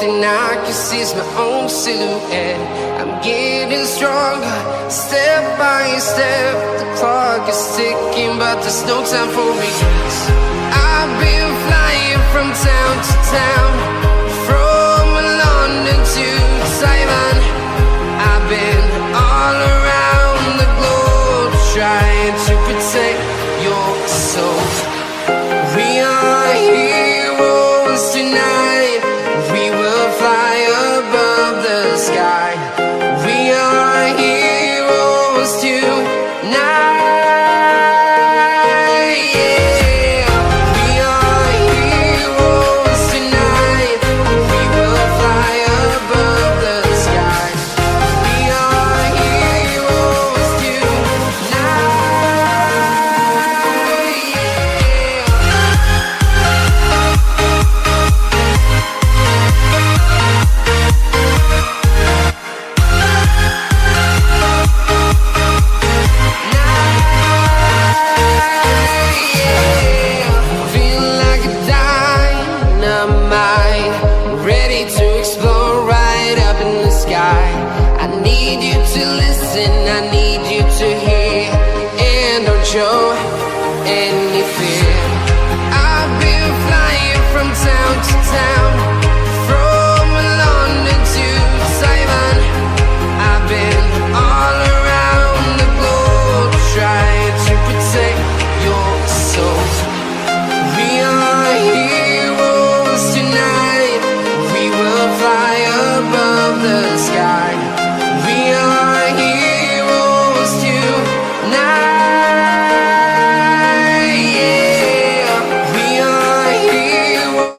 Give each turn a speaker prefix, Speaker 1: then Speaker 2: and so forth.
Speaker 1: thing I can see is my own silhouette. I'm getting stronger, step by step. The clock is ticking, but there's no time for me. I've been flying from town to town, from London to Taiwan. I've been all around the globe, trying to protect your soul. We are heroes tonight. We will fly above the sky. We are heroes tonight. Yeah. We are heroes tonight. We will fly above the sky. We are heroes tonight. Feel like a dynamite, ready to explode right up in the sky. I need you to listen